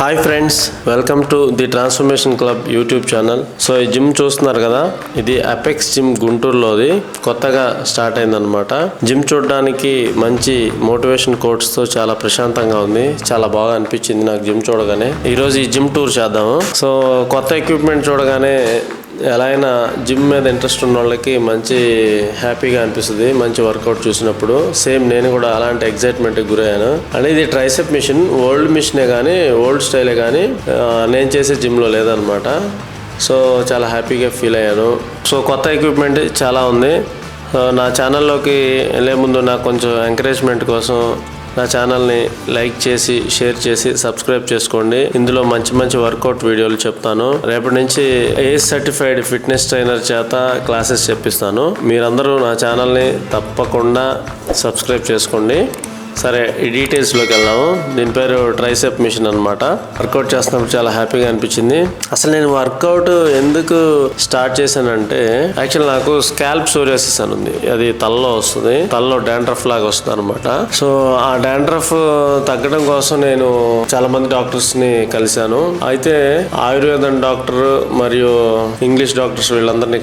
Hi friends, welcome to the transformation club YouTube channel. So ఈ gym చూస్తున్నారు కదా, ఇది అపెక్స్ జిమ్ గుంటూరులోది కొత్తగా స్టార్ట్ అయిందనమాట. జిమ్ చూడడానికి మంచి మోటివేషన్ కోట్స్తో చాలా ప్రశాంతంగా ఉంది. చాలా బాగా అనిపించింది నాకు జిమ్ చూడగానే. ఈరోజు ఈ జిమ్ టూర్ చేద్దాము. సో కొత్త ఎక్విప్మెంట్ చూడగానే ఎలా అయినా జిమ్ మీద ఇంట్రెస్ట్ ఉన్న వాళ్ళకి మంచి హ్యాపీగా అనిపిస్తుంది మంచి వర్కౌట్ చూసినప్పుడు. సేమ్ నేను కూడా అలాంటి ఎగ్జైట్మెంట్కి గురయ్యాను. అంటే ఇది ట్రైసెప్ మిషన్, ఓల్డ్ మిషనే కానీ ఓల్డ్ స్టైలే కానీ నేను చేసే జిమ్లో లేదనమాట. సో చాలా హ్యాపీగా ఫీల్ అయ్యాను. సో కొత్త ఎక్విప్మెంట్ చాలా ఉంది. నా ఛానల్లోకి వెళ్ళే ముందు నాకు కొంచెం ఎంకరేజ్మెంట్ కోసం నా ఛానల్ని లైక్ చేసి షేర్ చేసి సబ్స్క్రైబ్ చేసుకోండి. ఇందులో మంచి మంచి వర్కౌట్ వీడియోలు చెప్తాను. రేపటి నుంచి ఏజ్ సర్టిఫైడ్ ఫిట్నెస్ ట్రైనర్ చేత క్లాసెస్ చెప్పిస్తాను. మీరందరూ నా ఛానల్ని తప్పకుండా సబ్స్క్రైబ్ చేసుకోండి. సరే, ఈ డీటెయిల్స్లోకి వెళ్దాము. దీని పేరు ట్రైసెప్ మిషన్ అనమాట. వర్కౌట్ చేస్తున్నప్పుడు చాలా హ్యాపీగా అనిపించింది. అసలు నేను వర్కౌట్ ఎందుకు స్టార్ట్ చేశానంటే, యాక్చువల్ నాకు స్కాల్ప్ సోరియాసిస్ అని ఉంది. అది తలలో వస్తుంది, తలలో డాండ్రఫ్ లాగా వస్తుంది అనమాట. సో ఆ డాండ్రఫ్ తగ్గడం కోసం నేను చాలా మంది డాక్టర్స్ ని కలిశాను. అయితే ఆయుర్వేదం డాక్టర్ మరియు ఇంగ్లీష్ డాక్టర్స్ వీళ్ళందరినీ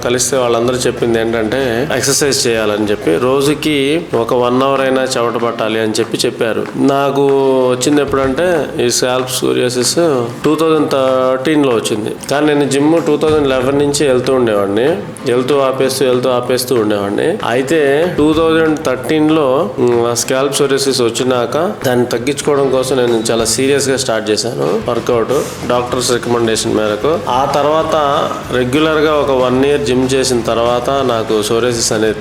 కలిస్తే వాళ్ళందరూ చెప్పింది ఏంటంటే ఎక్సర్సైజ్ చేయాలని చెప్పి, రోజుకి ఒక 1 hour అయినా చెమట పట్టాలి అని చెప్పారు. నాకు వచ్చింది ఎప్పుడంటే ఈ స్కాల్ప్ సోరియాసిస్ 2013లో వచ్చింది. కానీ నేను జిమ్ 2011 నుంచి వెళ్తూ ఉండేవాడిని. ఆపేస్తూ ఉండేవాడిని. అయితే 2013లో స్కాల్ప్ సోరియాసిస్ వచ్చినాక దాన్ని తగ్గించుకోవడం కోసం నేను చాలా సీరియస్ గా స్టార్ట్ చేశాను వర్కౌట్, డాక్టర్స్ రికమెండేషన్ మేరకు. ఆ తర్వాత రెగ్యులర్ గా ఒక 1 year జిమ్ చేసిన తర్వాత నాకు సోరియాసిస్ అనేది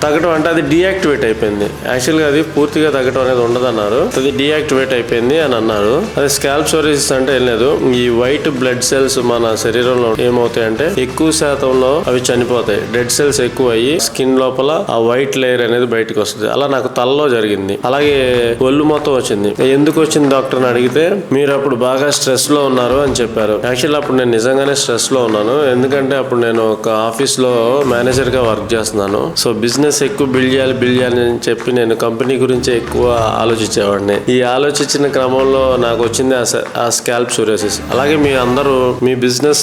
తగ్గడం అంటే అది డీయాక్టివేట్ అయిపోయింది. యాక్చువల్ గా అది పూర్తిగా తగ్గడం అనేది ఉండదన్నారు. అది డీయాక్టివేట్ అయిపోయింది అని అన్నారు. అది స్కాల్ప్ సోరియాసిస్ అంటే ఏం లేదు, ఈ వైట్ బ్లడ్ సెల్స్ మన శరీరంలో ఏమవుతాయంటే ఎక్కువ శాతంలో అవి చనిపోతాయి. డెడ్ సెల్స్ ఎక్కువ అయ్యి స్కిన్ లోపల ఆ వైట్ లేయర్ అనేది బయటకు వస్తుంది. అలా నాకు తలలో జరిగింది. అలాగే ఒళ్ళు మొత్తం వచ్చింది. ఎందుకు వచ్చింది డాక్టర్ అని అడిగితే, మీరు అప్పుడు బాగా స్ట్రెస్ లో ఉన్నారు అని చెప్పారు. యాక్చువల్ అప్పుడు నేను నిజంగానే స్ట్రెస్ లో ఉన్నాను. ఎందుకంటే అప్పుడు నేను ఒక ఆఫీస్ లో మేనేజర్ గా వర్క్ చేస్తున్నాను. సో బిజినెస్ ఎక్కువ బిల్డ్ చేయాలి అని చెప్పి నేను కంపెనీ గురించి ఎక్కువ ఆలోచించేవాడిని. ఈ ఆలోచించిన క్రమంలో నాకు వచ్చింది ఆ స్కాల్ప్ సోరియాసిస్. అలాగే మీ అందరూ మీ బిజినెస్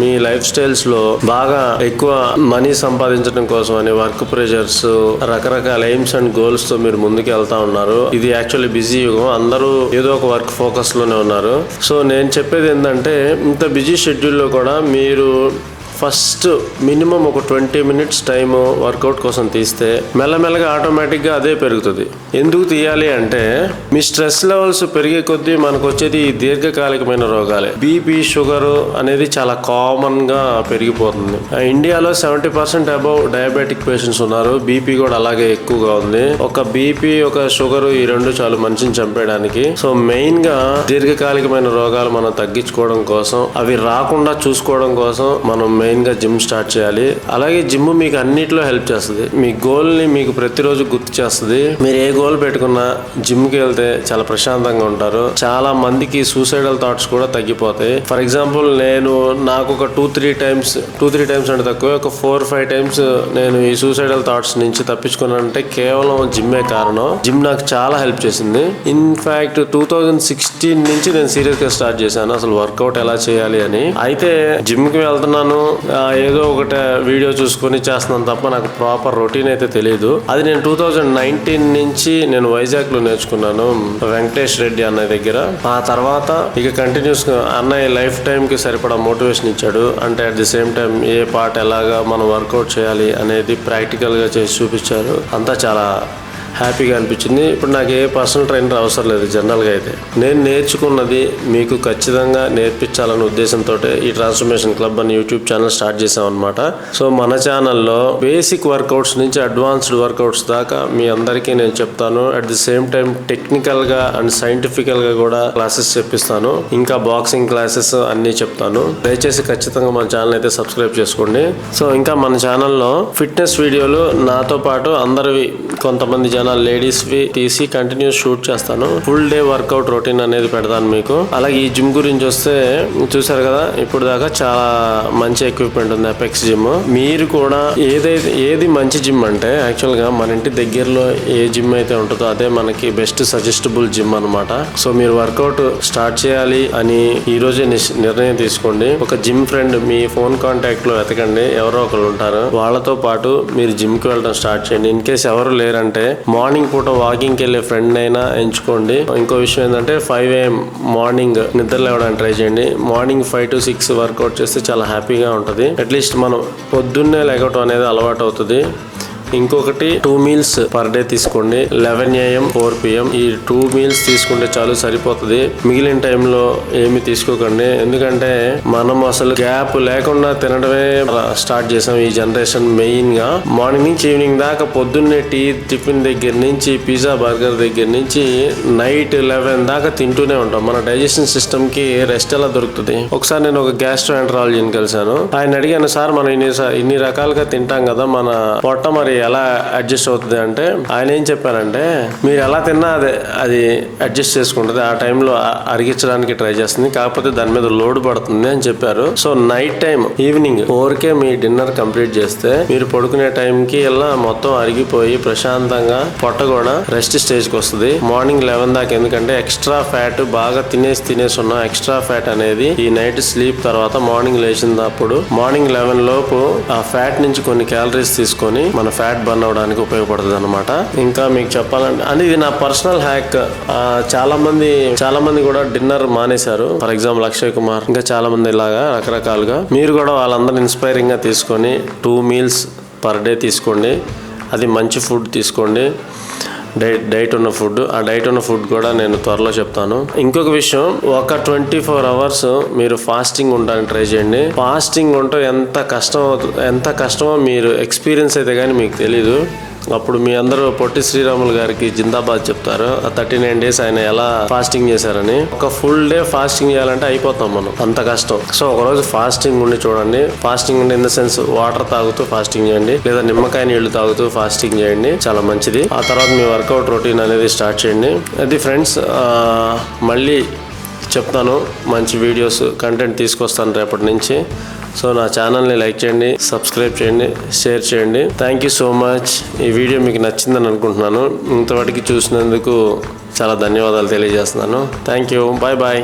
మీ లైఫ్ స్టైల్స్ లో బాగా ఎక్కువ మనీ సంపాదించడం కోసం అని వర్క్ ప్రెషర్స్, రకరకాల ఎయిమ్స్ అండ్ గోల్స్ తో మీరు ముందుకు వెళ్తా ఉన్నారు. ఇది యాక్చువల్లీ బిజీ యుగం. అందరూ ఏదో ఒక వర్క్ ఫోకస్ లోనే ఉన్నారు. సో నేను చెప్పేది ఏంటంటే, ఇంత బిజీ షెడ్యూల్లో కూడా మీరు ఫస్ట్ మినిమం ఒక 20 minutes టైం వర్కౌట్ కోసం తీస్తే మెల్లమెల్లగా ఆటోమేటిక్గా అదే పెరుగుతుంది. ఎందుకు తీయాలి అంటే, మీ స్ట్రెస్ లెవెల్స్ పెరిగే కొద్దీ మనకు వచ్చేది ఈ దీర్ఘకాలికమైన రోగాలే. బీపీ, షుగర్ అనేది చాలా కామన్గా పెరిగిపోతుంది. ఇండియాలో 70% అబౌవ్ డయాబెటిక్ పేషెంట్స్ ఉన్నారు. బీపీ కూడా అలాగే ఎక్కువగా ఉంది. ఒక బీపీ, ఒక షుగర్, ఈ రెండు చాలు మనిషిని చంపేయడానికి. సో మెయిన్గా దీర్ఘకాలికమైన రోగాలు మనం తగ్గించుకోవడం కోసం, అవి రాకుండా చూసుకోవడం కోసం మనం మెయిన్గా జిమ్ స్టార్ట్ చేయాలి. అలాగే జిమ్ మీకు అన్నిట్లో హెల్ప్ చేస్తుంది. మీ గోల్ని మీకు ప్రతిరోజు గుర్తు చేస్తుంది. మీరు ఏ గోల్ పెట్టుకున్నా జిమ్కి వెళ్తే చాలా ప్రశాంతంగా ఉంటారు. చాలా మందికి సూసైడల్ థాట్స్ కూడా తగ్గిపోతాయి. ఫర్ ఎగ్జాంపుల్ నాకు ఒక 2-3 టైమ్స్ అంటే తక్కువ, ఒక 4-5 టైమ్స్ నేను ఈ సూసైడల్ థాట్స్ నుంచి తప్పించుకున్నానంటే కేవలం జిమ్మే కారణం. జిమ్ నాకు చాలా హెల్ప్ చేసింది. ఇన్ఫాక్ట్ 2016 నుంచి నేను సీరియస్ గా స్టార్ట్ చేశాను అసలు వర్కౌట్ ఎలా చేయాలి అని. అయితే జిమ్కి వెళ్తున్నాను, ఏదో ఒకటి వీడియో చూసుకొని చేస్తున్నాను తప్ప నాకు ప్రాపర్ రొటీన్ అయితే తెలియదు. అది నేను 2019 నుంచి నేను వైజాగ్ లో నేర్చుకున్నాను, వెంకటేష్ రెడ్డి అన్నయ్య దగ్గర. ఆ తర్వాత ఇక కంటిన్యూస్ అన్నయ్య లైఫ్ టైం కి సరిపడా మోటివేషన్ ఇచ్చాడు. అంటే at the same time A part ఎలాగా మనం వర్కౌట్ చేయాలి అనేది ప్రాక్టికల్ గా చేసి చూపించారు. అంతా చాలా హ్యాపీగా అనిపించింది. ఇప్పుడు నాకు ఏ పర్సనల్ ట్రైనర్ అవసరం లేదు. జనరల్గా అయితే నేను నేర్చుకున్నది మీకు ఖచ్చితంగా నేర్పించాలనే ఉద్దేశంతో ఈ ట్రాన్స్ఫర్మేషన్ క్లబ్ అని యూట్యూబ్ ఛానల్ స్టార్ట్ చేసాం అనమాట. సో మన ఛానల్లో బేసిక్ వర్కౌట్స్ నుంచి అడ్వాన్స్డ్ వర్కౌట్స్ దాకా మీ అందరికీ నేను చెప్తాను. అట్ ది సేమ్ టైం టెక్నికల్గా అండ్ సైంటిఫికల్గా కూడా క్లాసెస్ చెప్పిస్తాను. ఇంకా బాక్సింగ్ క్లాసెస్ అన్నీ చెప్తాను. దయచేసి ఖచ్చితంగా మన ఛానల్ అయితే సబ్స్క్రైబ్ చేసుకోండి. సో ఇంకా మన ఛానల్లో ఫిట్నెస్ వీడియోలు నాతో పాటు అందరివి కొంతమంది జనాలు లేడీస్ వి తీసి కంటిన్యూస్ షూట్ చేస్తాను. ఫుల్ డే వర్కౌట్ రొటీన్ అనేది పెడతాను మీకు. అలాగే ఈ జిమ్ గురించి వస్తే చూసారు కదా, ఇప్పుడు దాకా చాలా మంచి ఎక్విప్మెంట్ ఉంది అపెక్స్ జిమ్. మీరు కూడా ఏది మంచి జిమ్ అంటే యాక్చువల్ గా మన ఇంటి దగ్గరలో ఏ జిమ్ అయితే ఉంటుందో అదే మనకి బెస్ట్ సజెస్టబుల్ జిమ్ అన్నమాట. సో మీరు వర్కౌట్ స్టార్ట్ చేయాలి అని ఈ రోజే నిర్ణయం తీసుకోండి. ఒక జిమ్ ఫ్రెండ్ మీ ఫోన్ కాంటాక్ట్ లో వెతకండి, ఎవరో ఒకరు ఉంటారు. వాళ్ళతో పాటు మీరు జిమ్ కి వెళ్ళడం స్టార్ట్ చేయండి. ఇన్ కేసు ఎవరు లేరంటే మార్నింగ్ పూట వాకింగ్ కి వెళ్ళే ఫ్రెండ్ అయినా ఎంచుకోండి. ఇంకో విషయం ఏంటంటే 5 AM మార్నింగ్ నిద్ర లేవడానికి ట్రై చేయండి. మార్నింగ్ 5 to 6 వర్కౌట్ చేస్తే చాలా హ్యాపీగా ఉంటుంది. అట్లీస్ట్ మనం పొద్దున్నే లేకటం అనేది అలవాటు అవుతుంది. ఇంకొకటి 2 meals పర్ డే తీసుకోండి. 11 AM 4 PM ఈ 2 meals తీసుకుంటే చాలు, సరిపోతుంది. మిగిలిన టైంలో ఏమి తీసుకోకండి. ఎందుకంటే మనం అసలు గ్యాప్ లేకుండా తినడమే స్టార్ట్ చేసాం ఈ జనరేషన్. మెయిన్ గా మార్నింగ్ నుంచి ఈవినింగ్ దాకా పొద్దున్నే టీ టిఫిన్ దగ్గర నుంచి పిజ్జా బర్గర్ దగ్గర నుంచి నైట్ 11 దాకా తింటూనే ఉంటాం. మన డైజెషన్ సిస్టమ్ కి రెస్ట్ ఎలా దొరుకుతుంది? ఒకసారి నేను ఒక గ్యాస్ట్రోఎంటరాలజీని కలిశాను. ఆయన అడిగాను, సార్ మనం ఇన్ని రకాలుగా తింటాం కదా, మన పొట్ట మరి ఎలా అడ్జస్ట్ అవుతుంది అంటే, ఆయన ఏం చెప్పారంటే, మీరు ఎలా తిన్నా అది అడ్జస్ట్ చేసుకుంటుంది. ఆ టైంలో అరిగించడానికి ట్రై చేస్తుంది, కాకపోతే దాని మీద లోడ్ పడుతుంది అని చెప్పారు. సో నైట్ టైం ఈవినింగ్ 4కే మీ డిన్నర్ కంప్లీట్ చేస్తే మీరు పడుకునే టైంకి ఇలా మొత్తం అరిగిపోయి ప్రశాంతంగా పొట్ట కూడా రెస్ట్ స్టేజ్కి వస్తుంది. మార్నింగ్ 11 దాకా. ఎందుకంటే ఎక్స్ట్రా ఫ్యాట్ బాగా తినేసి ఉన్న ఎక్స్ట్రా ఫ్యాట్ అనేది ఈ నైట్ స్లీప్ తర్వాత మార్నింగ్ లేచినప్పుడు మార్నింగ్ 11 లోపు ఆ ఫ్యాట్ నుంచి కొన్ని క్యాలరీస్ తీసుకొని మన ఫ్యాట్ బర్న్ అవడానికి ఉపయోగపడుతుంది అనమాట. ఇంకా మీకు చెప్పాలంటే అని ఇది నా పర్సనల్ హ్యాక్. చాలా మంది కూడా డిన్నర్ మానేశారు. ఫర్ ఎగ్జాంపుల్ అక్షయ్ కుమార్, ఇంకా చాలా మంది ఇలాగా రకరకాలుగా. మీరు కూడా వాళ్ళందరూ ఇన్స్పైరింగ్ గా తీసుకొని 2 meals పర్ డే తీసుకోండి. అది మంచి ఫుడ్ తీసుకోండి, డైట్ ఉన్న ఫుడ్. ఆ డైట్ ఉన్న ఫుడ్ కూడా నేను త్వరలో చెప్తాను. ఇంకొక విషయం, ఒక 24 hours మీరు ఫాస్టింగ్ ఉండడానికి ట్రై చేయండి. ఫాస్టింగ్ ఉంటే ఎంత కష్టమో మీరు ఎక్స్పీరియన్స్ అయితే కానీ మీకు తెలీదు. అప్పుడు మీ అందరూ పొట్టి శ్రీరాములు గారికి జిందాబాద్ చెప్తారు. ఆ 39 days ఆయన ఎలా ఫాస్టింగ్ చేశారని. ఒక ఫుల్ డే ఫాస్టింగ్ చేయాలంటే అయిపోతాం మనం, అంత కష్టం. సో ఒకరోజు ఫాస్టింగ్ ఉండి చూడండి. ఫాస్టింగ్ ఉండి ఇన్ ద సెన్స్ వాటర్ తాగుతూ ఫాస్టింగ్ చేయండి, లేదా నిమ్మకాయ నీళ్లు తాగుతూ ఫాస్టింగ్ చేయండి, చాలా మంచిది. ఆ తర్వాత మీ వర్కౌట్ రొటీన్ అనేది స్టార్ట్ చేయండి. అది ఫ్రెండ్స్, మళ్ళీ చెప్తాను, మంచి వీడియోస్ కంటెంట్ తీసుకొస్తాను రేపటి నుంచి. సో నా ఛానల్ని లైక్ చేయండి, సబ్స్క్రైబ్ చేయండి, షేర్ చేయండి. Thank you so much. ఈ వీడియో మీకు నచ్చిందని అనుకుంటున్నాను. ఇంతవరకు చూసినందుకు చాలా ధన్యవాదాలు తెలియజేస్తున్నాను. Thank you. Bye bye.